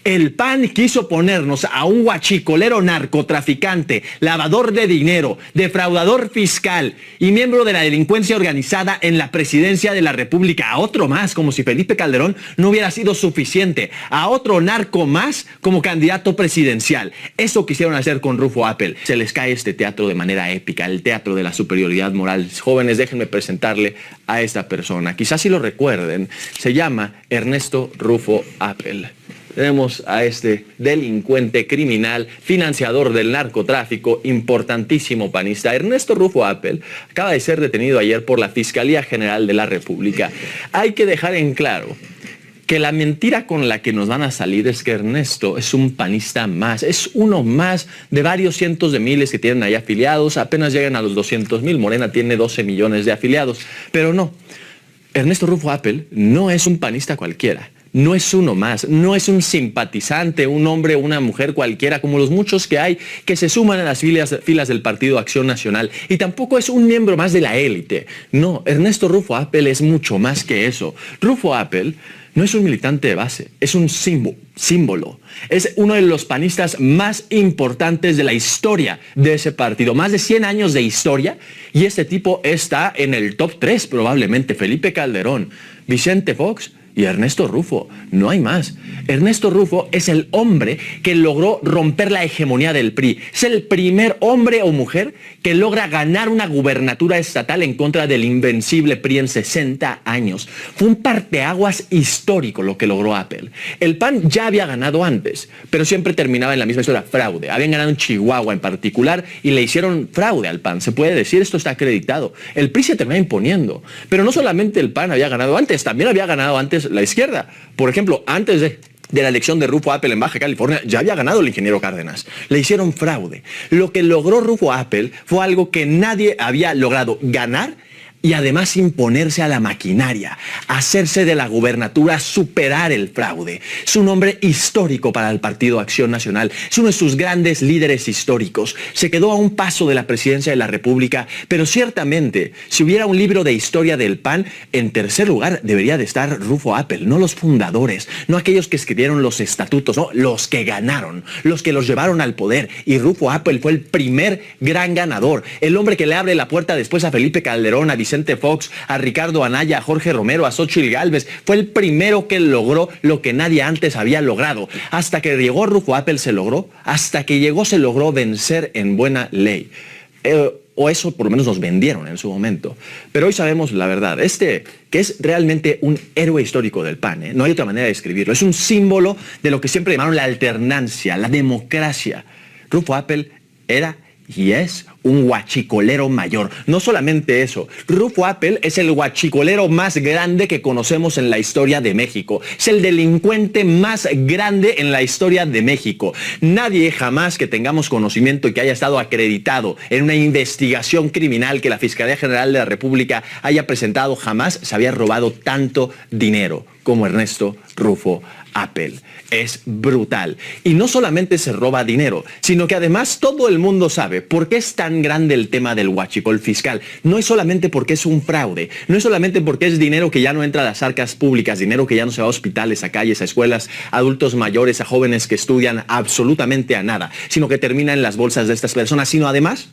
El PAN quiso ponernos a un huachicolero narcotraficante, lavador de dinero, defraudador fiscal y miembro de la delincuencia organizada en la presidencia de la República. A otro más, como si Felipe Calderón no hubiera sido suficiente. A otro narco más como candidato presidencial. Eso quisieron hacer con Rufo Appel. Se les cae este teatro de manera épica, el teatro de la superioridad moral. Jóvenes, déjenme presentarle a esta persona. Quizás si lo recuerden, se llama Ernesto Rufo Appel. Tenemos a este delincuente criminal, financiador del narcotráfico, importantísimo panista. Ernesto Rufo Appel acaba de ser detenido ayer por la Fiscalía General de la República. Hay que dejar en claro que la mentira con la que nos van a salir es que Ernesto es un panista más, es uno más de varios cientos de miles que tienen ahí afiliados, apenas llegan a los 200,000, Morena tiene 12 millones de afiliados, pero no, Ernesto Rufo Appel no es un panista cualquiera. No es uno más, no es un simpatizante, un hombre o una mujer cualquiera, como los muchos que hay que se suman a las filas del Partido Acción Nacional. Y tampoco es un miembro más de la élite. No, Ernesto Rufo Appel es mucho más que eso. Rufo Appel no es un militante de base, es un símbolo. Es uno de los panistas más importantes de la historia de ese partido. Más de 100 años de historia y este tipo está en el top 3 probablemente. Felipe Calderón, Vicente Fox y Ernesto Rufo, no hay más. Ernesto Rufo es el hombre que logró romper la hegemonía del PRI. Es el primer hombre o mujer que logra ganar una gubernatura estatal en contra del invencible PRI en 60 años. Fue un parteaguas histórico lo que logró Appel. El PAN ya había ganado antes, pero siempre terminaba en la misma historia, fraude. Habían ganado en Chihuahua en particular y le hicieron fraude al PAN. Se puede decir, esto está acreditado. El PRI se termina imponiendo, pero no solamente el PAN había ganado antes, también había ganado antes la izquierda. Por ejemplo, antes de la elección de Rufo Appel en Baja California, ya había ganado el ingeniero Cárdenas. Le hicieron fraude. Lo que logró Rufo Appel fue algo que nadie había logrado ganar y además imponerse a la maquinaria, hacerse de la gubernatura, superar el fraude. Es un hombre histórico para el Partido Acción Nacional, es uno de sus grandes líderes históricos. Se quedó a un paso de la presidencia de la República, pero ciertamente, si hubiera un libro de historia del PAN, en tercer lugar debería de estar Rufo Appel, no los fundadores, no aquellos que escribieron los estatutos, no, los que ganaron, los que los llevaron al poder. Y Rufo Appel fue el primer gran ganador, el hombre que le abre la puerta después a Felipe Calderón, a Vicente Fox, a Ricardo Anaya, a Jorge Romero, a Xóchitl Gálvez. Fue el primero que logró lo que nadie antes había logrado. Hasta que llegó Rufo Appel se logró, hasta que llegó se logró vencer en buena ley. O eso por lo menos nos vendieron en su momento. Pero hoy sabemos la verdad. Que es realmente un héroe histórico del PAN, no hay otra manera de describirlo. Es un símbolo de lo que siempre llamaron la alternancia, la democracia. Rufo Appel era y es un huachicolero mayor. No solamente eso, Rufo Appel es el huachicolero más grande que conocemos en la historia de México. Es el delincuente más grande en la historia de México. Nadie jamás que tengamos conocimiento y que haya estado acreditado en una investigación criminal que la Fiscalía General de la República haya presentado jamás se había robado tanto dinero como Ernesto Rufo Appel. Es brutal. Y no solamente se roba dinero, sino que además todo el mundo sabe por qué es tan grande el tema del huachicol fiscal. No es solamente porque es un fraude, no es solamente porque es dinero que ya no entra a las arcas públicas, dinero que ya no se va a hospitales, a calles, a escuelas, a adultos mayores, a jóvenes que estudian absolutamente a nada, sino que termina en las bolsas de estas personas, sino además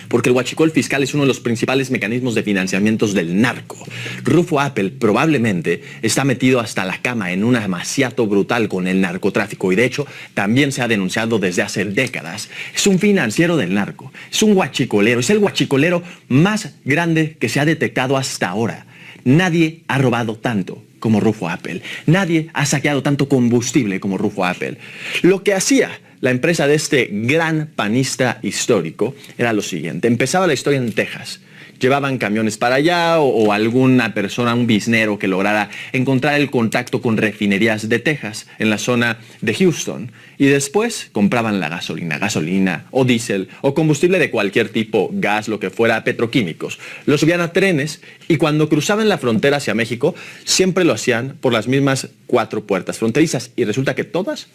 porque el huachicol fiscal es uno de los principales mecanismos de financiamientos del narco. Rufo Appel probablemente está metido hasta la cama en un amaciato brutal con el narcotráfico y de hecho también se ha denunciado desde hace décadas. Es un financiero del narco, es un huachicolero, es el huachicolero más grande que se ha detectado hasta ahora. Nadie ha robado tanto como Rufo Appel. Nadie ha saqueado tanto combustible como Rufo Appel. Lo que hacía la empresa de este gran panista histórico era lo siguiente. Empezaba la historia en Texas. Llevaban camiones para allá o alguna persona, un biznero que lograra encontrar el contacto con refinerías de Texas en la zona de Houston. Y después compraban la gasolina o diésel o combustible de cualquier tipo, gas, lo que fuera, petroquímicos. Lo subían a trenes y cuando cruzaban la frontera hacia México siempre lo hacían por las mismas 4 puertas fronterizas y resulta que todas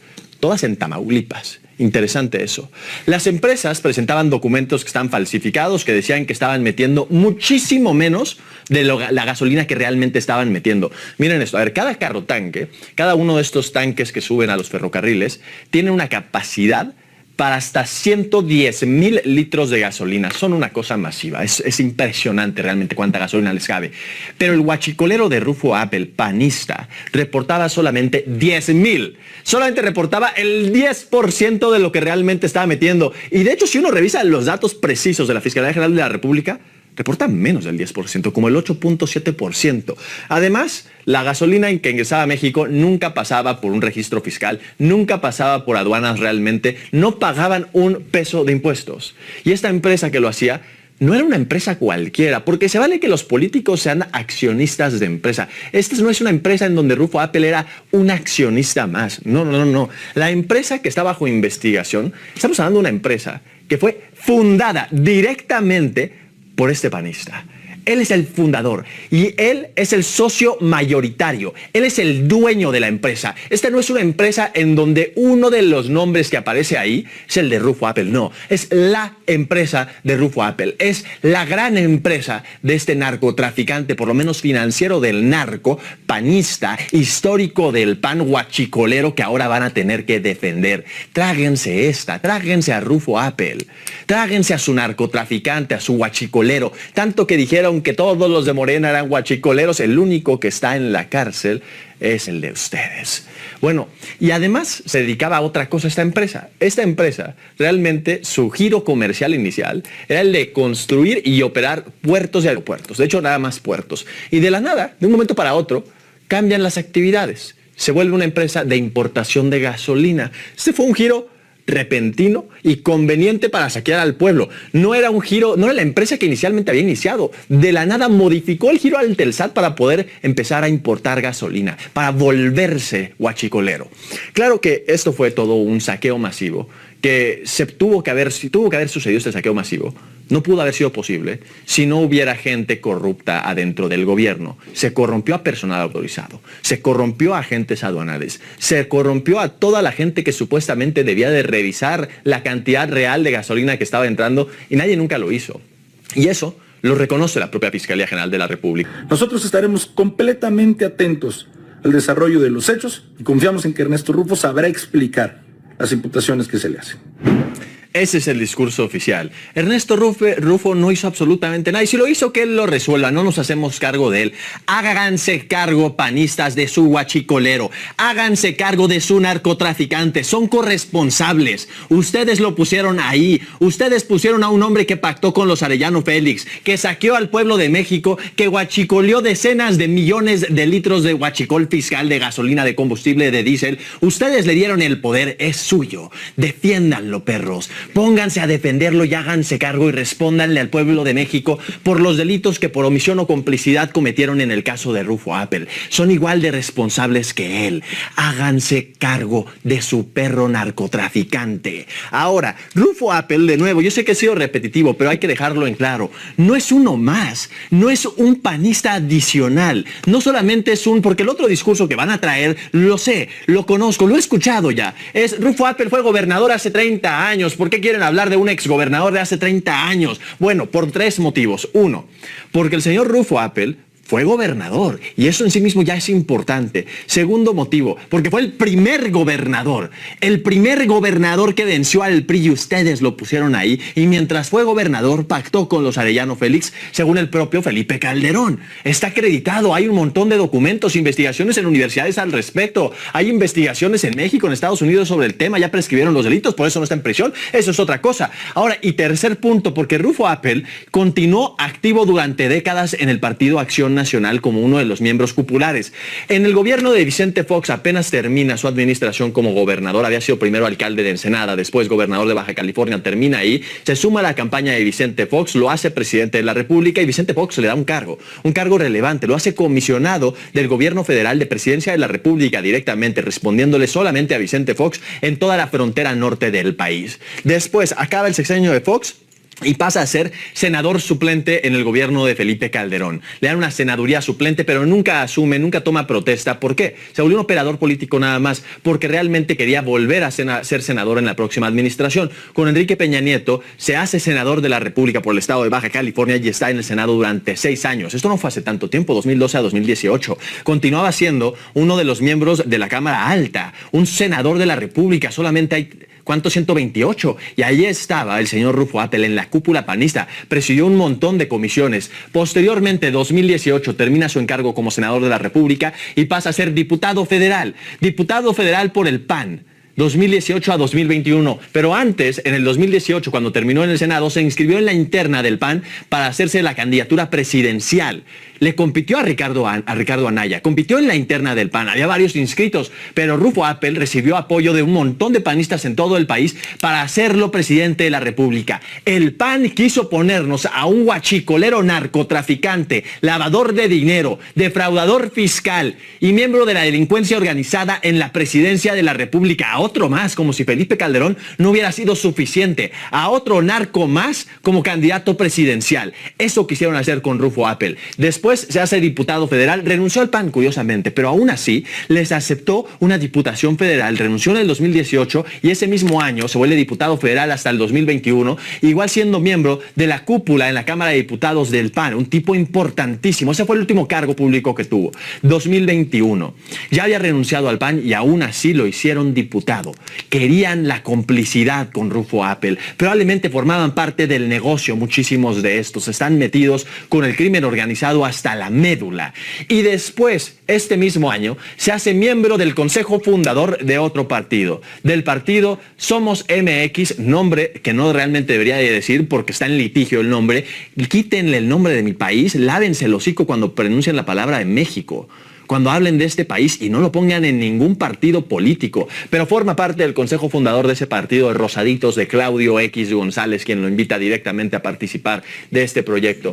en Tamaulipas. Interesante eso. Las empresas presentaban documentos que estaban falsificados, que decían que estaban metiendo muchísimo menos de la gasolina que realmente estaban metiendo. Miren esto, a ver, cada carro tanque, cada uno de estos tanques que suben a los ferrocarriles, tiene una capacidad para hasta 110,000 litros de gasolina. Son una cosa masiva. Es impresionante realmente cuánta gasolina les cabe. Pero el huachicolero de Rufo Apple, panista, reportaba solamente 10,000. Solamente reportaba el 10% de lo que realmente estaba metiendo. Y de hecho, si uno revisa los datos precisos de la Fiscalía General de la República, reporta menos del 10%, como el 8.7%. Además, la gasolina en que ingresaba a México nunca pasaba por un registro fiscal, nunca pasaba por aduanas realmente, no pagaban un peso de impuestos. Y esta empresa que lo hacía no era una empresa cualquiera, porque se vale que los políticos sean accionistas de empresa. Esta no es una empresa en donde Rufo Apple era un accionista más. No. La empresa que está bajo investigación, estamos hablando de una empresa que fue fundada directamente por este panista. Él es el fundador y él es el socio mayoritario. Él es el dueño de la empresa. Esta no es una empresa en donde uno de los nombres que aparece ahí es el de Rufo Apple. No, es la empresa de Rufo Apple. Es la gran empresa de este narcotraficante, por lo menos financiero del narco, panista, histórico del pan huachicolero que ahora van a tener que defender. Tráguense tráguense a Rufo Apple. Tráguense a su narcotraficante, a su huachicolero. Tanto que dijeron que todos los de Morena eran huachicoleros, el único que está en la cárcel es el de ustedes. Bueno, y además se dedicaba a otra cosa esta empresa. Esta empresa, realmente su giro comercial inicial era el de construir y operar puertos y aeropuertos. De hecho, nada más puertos. Y de la nada, de un momento para otro, cambian las actividades. Se vuelve una empresa de importación de gasolina. Este fue un giro repentino y conveniente para saquear al pueblo. No era un giro, no era la empresa que inicialmente había iniciado. De la nada modificó el giro al Telcel para poder empezar a importar gasolina, para volverse huachicolero. Claro que esto fue todo un saqueo masivo, que tuvo que haber sucedido este saqueo masivo. No pudo haber sido posible si no hubiera gente corrupta adentro del gobierno. Se corrompió a personal autorizado, se corrompió a agentes aduanales, se corrompió a toda la gente que supuestamente debía de revisar la cantidad real de gasolina que estaba entrando y nadie nunca lo hizo. Y eso lo reconoce la propia Fiscalía General de la República. Nosotros estaremos completamente atentos al desarrollo de los hechos y confiamos en que Ernesto Rufo sabrá explicar las imputaciones que se le hacen. Ese es el discurso oficial. Ernesto Rufo no hizo absolutamente nada. Y si lo hizo, que él lo resuelva. No nos hacemos cargo de él. Háganse cargo, panistas, de su huachicolero. Háganse cargo de su narcotraficante. Son corresponsables. Ustedes lo pusieron ahí. Ustedes pusieron a un hombre que pactó con los Arellano Félix, que saqueó al pueblo de México, que huachicoleó decenas de millones de litros de huachicol fiscal, de gasolina, de combustible, de diésel. Ustedes le dieron el poder. Es suyo. Defiéndanlo, perros. Pónganse a defenderlo y háganse cargo y respóndanle al pueblo de México por los delitos que por omisión o complicidad cometieron en el caso de Rufo Apple. Son igual de responsables que él. Háganse cargo de su perro narcotraficante. Ahora, Rufo Apple, de nuevo, yo sé que he sido repetitivo, pero hay que dejarlo en claro. No es uno más. No es un panista adicional. No solamente es porque el otro discurso que van a traer, lo sé, lo conozco, lo he escuchado ya. Rufo Apple fue gobernador hace 30 años. ¿Por qué quieren hablar de un exgobernador de hace 30 años? Bueno, por 3 motivos. Uno, porque el señor Rufo Apple fue gobernador y eso en sí mismo ya es importante. Segundo motivo, porque fue el primer gobernador que venció al PRI y ustedes lo pusieron ahí, y mientras fue gobernador pactó con los Arellano Félix, según el propio Felipe Calderón. Está acreditado, hay un montón de documentos, investigaciones en universidades al respecto, hay investigaciones en México, en Estados Unidos sobre el tema, ya prescribieron los delitos, por eso no está en prisión, eso es otra cosa. Ahora, y tercer punto, porque Rufo Apple continuó activo durante décadas en el Partido Acción Nacional como uno de los miembros populares. En el gobierno de Vicente Fox apenas termina su administración como gobernador, había sido primero alcalde de Ensenada, después gobernador de Baja California, termina ahí, se suma a la campaña de Vicente Fox, lo hace presidente de la República y Vicente Fox le da un cargo relevante, lo hace comisionado del gobierno federal de presidencia de la República directamente, respondiéndole solamente a Vicente Fox en toda la frontera norte del país. Después acaba el sexenio de Fox y pasa a ser senador suplente en el gobierno de Felipe Calderón. Le dan una senaduría suplente, pero nunca asume, nunca toma protesta. ¿Por qué? Se volvió un operador político nada más, porque realmente quería volver a ser senador en la próxima administración. Con Enrique Peña Nieto se hace senador de la República por el estado de Baja California y está en el Senado durante 6 años. Esto no fue hace tanto tiempo, 2012 a 2018. Continuaba siendo uno de los miembros de la Cámara Alta, un senador de la República. Solamente hay... ¿Cuántos? 128. Y ahí estaba el señor Rufo Appel en la cúpula panista. Presidió un montón de comisiones. Posteriormente, 2018, termina su encargo como senador de la República y pasa a ser diputado federal. Diputado federal por el PAN. 2018 a 2021, pero antes, en el 2018, cuando terminó en el Senado, se inscribió en la interna del PAN para hacerse la candidatura presidencial. Le compitió a Ricardo Anaya, compitió en la interna del PAN, había varios inscritos, pero Rufo Appel recibió apoyo de un montón de panistas en todo el país para hacerlo presidente de la República. El PAN quiso ponernos a un huachicolero narcotraficante, lavador de dinero, defraudador fiscal y miembro de la delincuencia organizada en la presidencia de la República. A otro más, como si Felipe Calderón no hubiera sido suficiente. A otro narco más como candidato presidencial. Eso quisieron hacer con Rufo Appel. Después se hace diputado federal, renunció al PAN curiosamente, pero aún así les aceptó una diputación federal, renunció en el 2018 y ese mismo año se vuelve diputado federal hasta el 2021, igual siendo miembro de la cúpula en la Cámara de Diputados del PAN, un tipo importantísimo. Ese fue el último cargo público que tuvo. 2021. Ya había renunciado al PAN y aún así lo hicieron diputado. Querían la complicidad con Rufo Appel. Probablemente formaban parte del negocio muchísimos de estos. Están metidos con el crimen organizado hasta la médula. Y después, este mismo año, se hace miembro del consejo fundador de otro partido. Del partido Somos MX, nombre que no realmente debería de decir porque está en litigio el nombre. Quítenle el nombre de mi país, lávense el hocico cuando pronuncien la palabra de México, cuando hablen de este país, y no lo pongan en ningún partido político. Pero forma parte del consejo fundador de ese partido de Rosaditos, de Claudio X González, quien lo invita directamente a participar de este proyecto.